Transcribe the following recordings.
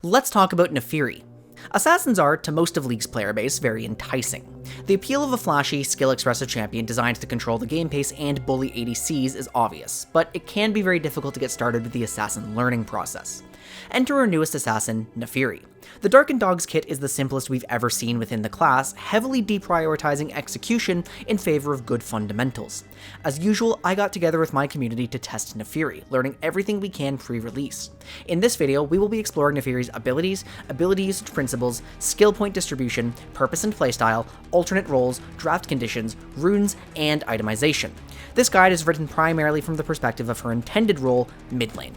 Let's talk about Naafiri. Assassins are, to most of League's player base, very enticing. The appeal of a flashy, skill-expressive champion designed to control the game pace and bully ADCs is obvious, but it can be very difficult to get started with the assassin learning process. Enter our newest assassin, Naafiri. The Darkened Dogs kit is the simplest we've ever seen within the class, heavily deprioritizing execution in favor of good fundamentals. As usual, I got together with my community to test Naafiri, learning everything we can pre-release. In this video, we will be exploring Naafiri's abilities, ability usage principles, skill point distribution, purpose and playstyle, alternate roles, draft conditions, runes, and itemization. This guide is written primarily from the perspective of her intended role, mid lane.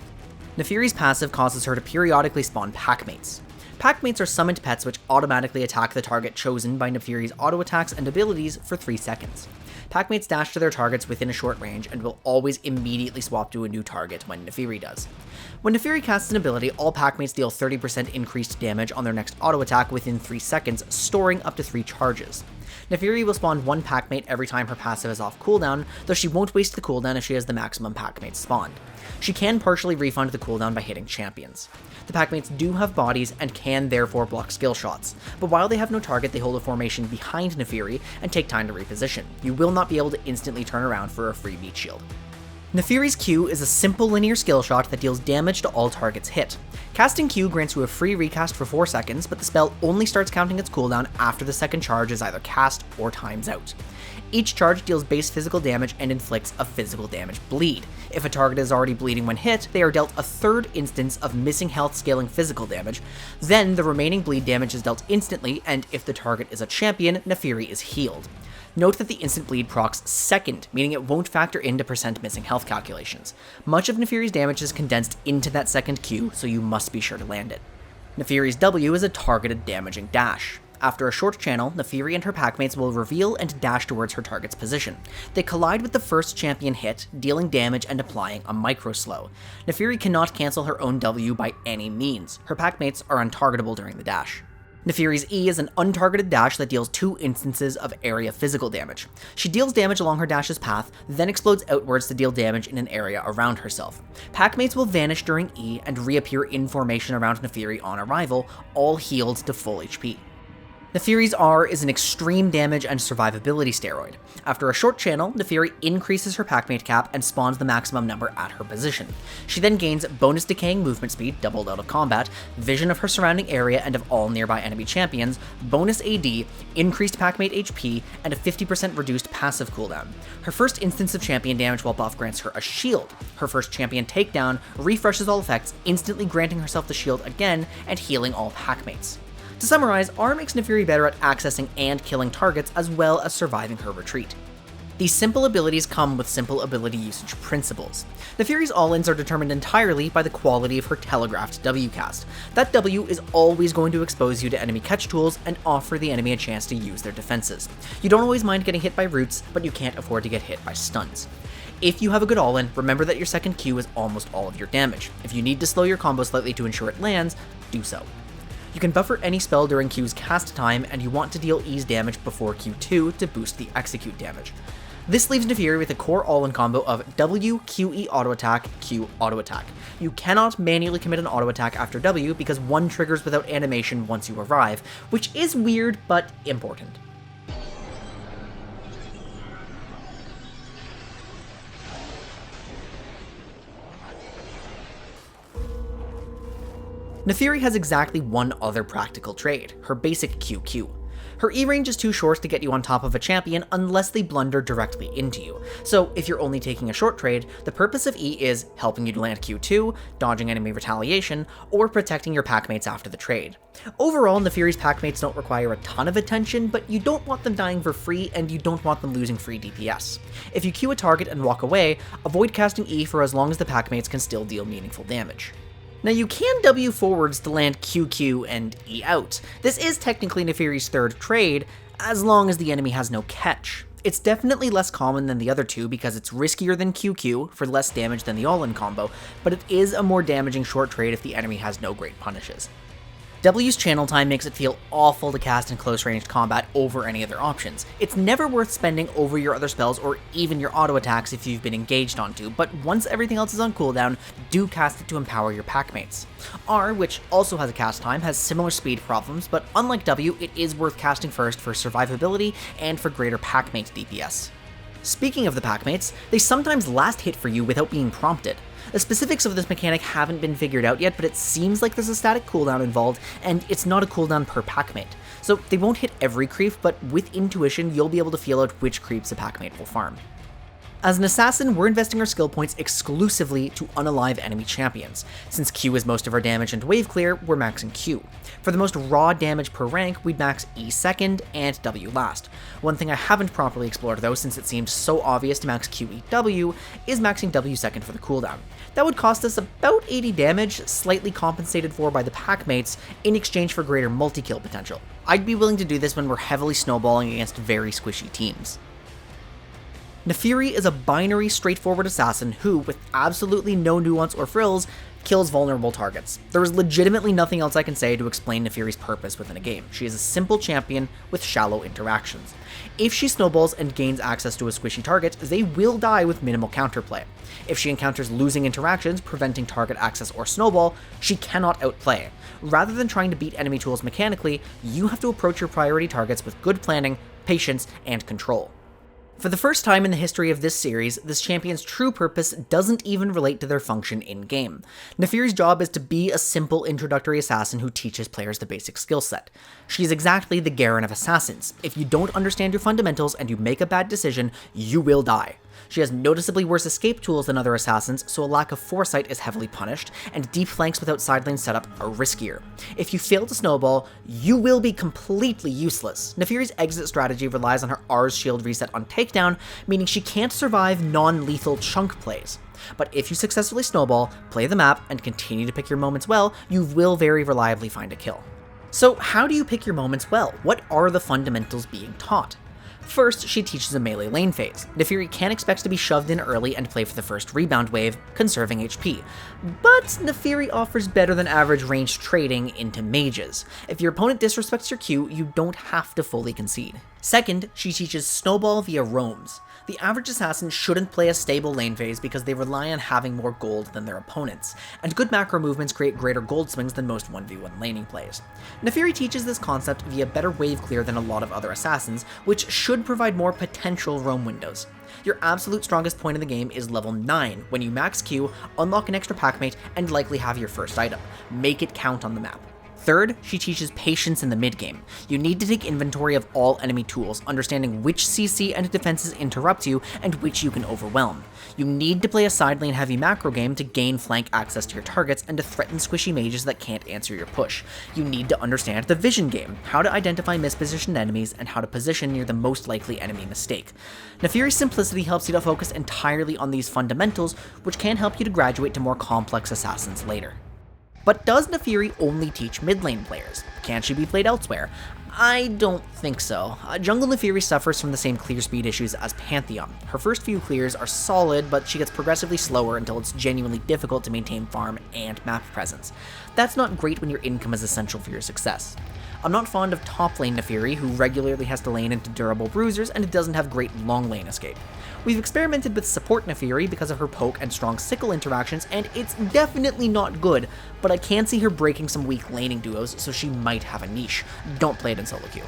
Naafiri's passive causes her to periodically spawn packmates. Packmates are summoned pets which automatically attack the target chosen by Naafiri's auto attacks and abilities for 3 seconds. Packmates dash to their targets within a short range and will always immediately swap to a new target when Naafiri does. When Naafiri casts an ability, all Packmates deal 30% increased damage on their next auto attack within 3 seconds, storing up to 3 charges. Naafiri will spawn 1 Packmate every time her passive is off cooldown, though she won't waste the cooldown if she has the maximum Packmates spawned. She can partially refund the cooldown by hitting champions. The Packmates do have bodies and can therefore block skill shots, but while they have no target, they hold a formation behind Naafiri and take time to reposition. You will not be able to instantly turn around for a free beat shield. Naafiri's Q is a simple linear skill shot that deals damage to all targets hit. Casting Q grants you a free recast for 4 seconds, but the spell only starts counting its cooldown after the second charge is either cast or times out. Each charge deals base physical damage and inflicts a physical damage bleed. If a target is already bleeding when hit, they are dealt a third instance of missing health scaling physical damage, then the remaining bleed damage is dealt instantly, and if the target is a champion, Naafiri is healed. Note that the instant bleed procs second, meaning it won't factor into percent missing health calculations. Much of Naafiri's damage is condensed into that second Q, so you must be sure to land it. Naafiri's W is a targeted damaging dash. After a short channel, Naafiri and her packmates will reveal and dash towards her target's position. They collide with the first champion hit, dealing damage and applying a micro slow. Naafiri cannot cancel her own W by any means. Her packmates are untargetable during the dash. Naafiri's E is an untargeted dash that deals 2 instances of area physical damage. She deals damage along her dash's path, then explodes outwards to deal damage in an area around herself. Packmates will vanish during E and reappear in formation around Naafiri on arrival, all healed to full HP. Naafiri's R is an extreme damage and survivability steroid. After a short channel, Naafiri increases her packmate cap and spawns the maximum number at her position. She then gains bonus decaying movement speed, doubled out of combat, vision of her surrounding area and of all nearby enemy champions, bonus AD, increased packmate HP, and a 50% reduced passive cooldown. Her first instance of champion damage while buff grants her a shield. Her first champion takedown refreshes all effects, instantly granting herself the shield again and healing all packmates. To summarize, R makes Naafiri better at accessing and killing targets as well as surviving her retreat. These simple abilities come with simple ability usage principles. Naafiri's all-ins are determined entirely by the quality of her telegraphed W cast. That W is always going to expose you to enemy catch tools and offer the enemy a chance to use their defenses. You don't always mind getting hit by roots, but you can't afford to get hit by stuns. If you have a good all-in, remember that your second Q is almost all of your damage. If you need to slow your combo slightly to ensure it lands, do so. You can buffer any spell during Q's cast time, and you want to deal E's damage before Q2 to boost the execute damage. This leaves Naafiri with a core all-in combo of W, QE auto attack, Q auto attack. You cannot manually commit an auto attack after W because one triggers without animation once you arrive, which is weird but important. Naafiri has exactly one other practical trade, her basic QQ. Her E range is too short to get you on top of a champion unless they blunder directly into you, so if you're only taking a short trade, the purpose of E is helping you to land Q2, dodging enemy retaliation, or protecting your packmates after the trade. Overall, Naafiri's packmates don't require a ton of attention, but you don't want them dying for free and you don't want them losing free DPS. If you Q a target and walk away, avoid casting E for as long as the packmates can still deal meaningful damage. Now you can W forwards to land QQ and E out. This is technically Naafiri's third trade, as long as the enemy has no catch. It's definitely less common than the other two because it's riskier than QQ for less damage than the all-in combo, but it is a more damaging short trade if the enemy has no great punishes. W's channel time makes it feel awful to cast in close range combat over any other options. It's never worth spending over your other spells or even your auto attacks if you've been engaged onto, but once everything else is on cooldown, do cast it to empower your packmates. R, which also has a cast time, has similar speed problems, but unlike W, it is worth casting first for survivability and for greater packmate DPS. Speaking of the packmates, they sometimes last hit for you without being prompted. The specifics of this mechanic haven't been figured out yet, but it seems like there's a static cooldown involved, and it's not a cooldown per packmate. So they won't hit every creep, but with intuition, you'll be able to feel out which creeps a packmate will farm. As an assassin, we're investing our skill points exclusively to unalive enemy champions. Since Q is most of our damage and wave clear, we're maxing Q. For the most raw damage per rank, we'd max E second and W last. One thing I haven't properly explored though, since it seemed so obvious to max QEW, is maxing W second for the cooldown. That would cost us about 80 damage, slightly compensated for by the packmates, in exchange for greater multi-kill potential. I'd be willing to do this when we're heavily snowballing against very squishy teams. Naafiri is a binary, straightforward assassin who, with absolutely no nuance or frills, kills vulnerable targets. There is legitimately nothing else I can say to explain Naafiri's purpose within a game. She is a simple champion with shallow interactions. If she snowballs and gains access to a squishy target, they will die with minimal counterplay. If she encounters losing interactions, preventing target access or snowball, she cannot outplay. Rather than trying to beat enemy tools mechanically, you have to approach your priority targets with good planning, patience, and control. For the first time in the history of this series, this champion's true purpose doesn't even relate to their function in-game. Naafiri's job is to be a simple introductory assassin who teaches players the basic skill set. She's exactly the Garen of assassins. If you don't understand your fundamentals and you make a bad decision, you will die. She has noticeably worse escape tools than other assassins, so a lack of foresight is heavily punished, and deep flanks without side lane setup are riskier. If you fail to snowball, you will be completely useless. Naafiri's exit strategy relies on her R's shield reset on takedown, meaning she can't survive non-lethal chunk plays. But if you successfully snowball, play the map, and continue to pick your moments well, you will very reliably find a kill. So how do you pick your moments well? What are the fundamentals being taught? First, she teaches a melee lane phase. Naafiri can't expect to be shoved in early and play for the first rebound wave, conserving HP. But Naafiri offers better than average ranged trading into mages. If your opponent disrespects your Q, you don't have to fully concede. Second, she teaches snowball via roams. The average assassin shouldn't play a stable lane phase because they rely on having more gold than their opponents, and good macro movements create greater gold swings than most 1v1 laning plays. Naafiri teaches this concept via better wave clear than a lot of other assassins, which should provide more potential roam windows. Your absolute strongest point in the game is level 9, when you max Q, unlock an extra packmate, and likely have your first item. Make it count on the map. Third, she teaches patience in the mid-game. You need to take inventory of all enemy tools, understanding which CC and defenses interrupt you and which you can overwhelm. You need to play a side lane heavy macro game to gain flank access to your targets and to threaten squishy mages that can't answer your push. You need to understand the vision game, how to identify mispositioned enemies and how to position near the most likely enemy mistake. Naafiri's simplicity helps you to focus entirely on these fundamentals, which can help you to graduate to more complex assassins later. But does Naafiri only teach mid lane players? Can she be played elsewhere? I don't think so. Jungle Naafiri suffers from the same clear speed issues as Pantheon. Her first few clears are solid, but she gets progressively slower until it's genuinely difficult to maintain farm and map presence. That's not great when your income is essential for your success. I'm not fond of top lane Naafiri, who regularly has to lane into durable bruisers and doesn't have great long lane escape. We've experimented with support Naafiri because of her poke and strong sickle interactions, and it's definitely not good, but I can see her breaking some weak laning duos, so she might have a niche. Don't play it in solo queue.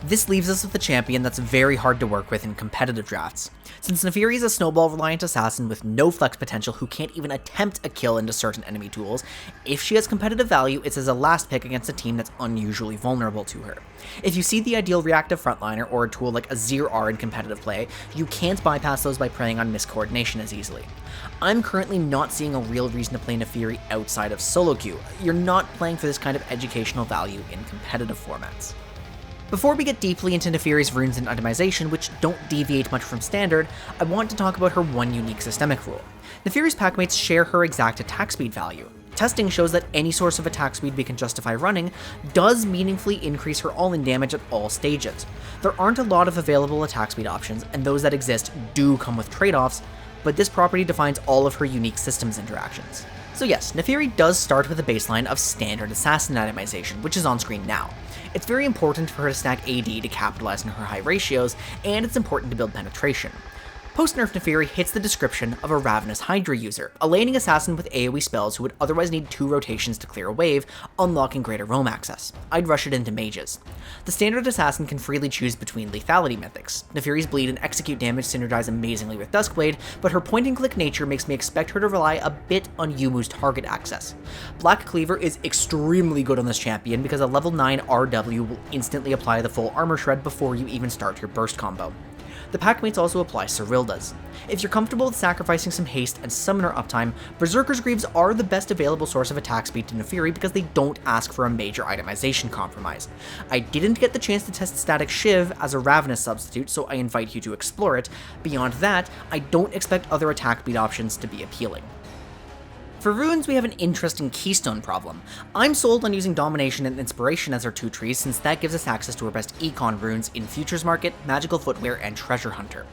This leaves us with a champion that's very hard to work with in competitive drafts. Since Naafiri is a snowball-reliant assassin with no flex potential who can't even attempt a kill into certain enemy tools, if she has competitive value, it's as a last pick against a team that's unusually vulnerable to her. If you see the ideal reactive frontliner or a tool like a Azir in competitive play, you can't bypass those by preying on miscoordination as easily. I'm currently not seeing a real reason to play Naafiri outside of solo queue. You're not playing for this kind of educational value in competitive formats. Before we get deeply into Naafiri's runes and itemization, which don't deviate much from standard, I want to talk about her one unique systemic rule. Naafiri's packmates share her exact attack speed value. Testing shows that any source of attack speed we can justify running does meaningfully increase her all-in damage at all stages. There aren't a lot of available attack speed options, and those that exist do come with trade-offs, but this property defines all of her unique systems interactions. So yes, Naafiri does start with a baseline of standard assassin itemization, which is on screen now. It's very important for her to stack AD to capitalize on her high ratios, and it's important to build penetration. Post-nerf Naafiri hits the description of a Ravenous Hydra user, a laning assassin with AoE spells who would otherwise need 2 rotations to clear a wave, unlocking greater roam access. I'd rush it into mages. The standard assassin can freely choose between lethality mythics. Naafiri's bleed and execute damage synergize amazingly with Duskblade, but her point-and-click nature makes me expect her to rely a bit on Yumu's target access. Black Cleaver is extremely good on this champion because a level 9 RW will instantly apply the full armor shred before you even start your burst combo. The packmates also apply Cyrildas. If you're comfortable with sacrificing some haste and summoner uptime, Berserker's Greaves are the best available source of attack speed to Naafiri because they don't ask for a major itemization compromise. I didn't get the chance to test Static Shiv as a Ravenous substitute, so I invite you to explore it. Beyond that, I don't expect other attack speed options to be appealing. For runes, we have an interesting keystone problem. I'm sold on using Domination and Inspiration as our 2 trees since that gives us access to our best econ runes in Futures Market, Magical Footwear, and Treasure Hunter.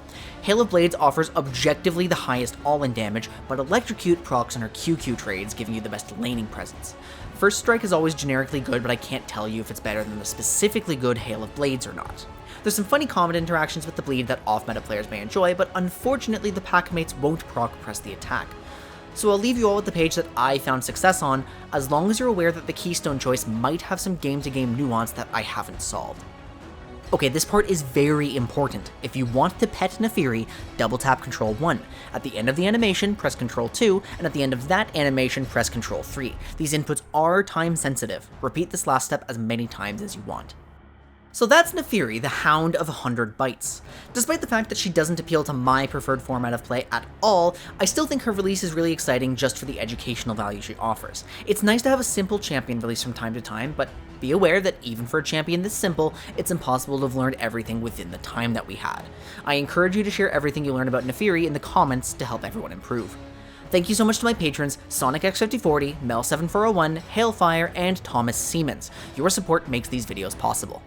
Hail of Blades offers objectively the highest all-in damage, but Electrocute procs on our QQ trades, giving you the best laning presence. First Strike is always generically good, but I can't tell you if it's better than the specifically good Hail of Blades or not. There's some funny combat interactions with the bleed that off-meta players may enjoy, but unfortunately the packmates won't proc press the attack. So I'll leave you all with the page that I found success on, as long as you're aware that the keystone choice might have some game-to-game nuance that I haven't solved. Okay, this part is very important. If you want to pet Naafiri, double tap Control 1. At the end of the animation, press Control 2, and at the end of that animation, press Control 3. These inputs are time sensitive. Repeat this last step as many times as you want. So that's Naafiri, the Hound of 100 Bytes. Despite the fact that she doesn't appeal to my preferred format of play at all, I still think her release is really exciting just for the educational value she offers. It's nice to have a simple champion release from time to time, but be aware that even for a champion this simple, it's impossible to have learned everything within the time that we had. I encourage you to share everything you learn about Naafiri in the comments to help everyone improve. Thank you so much to my patrons, SonicX5040, Mel7401, Hailfire, and Thomas Siemens. Your support makes these videos possible.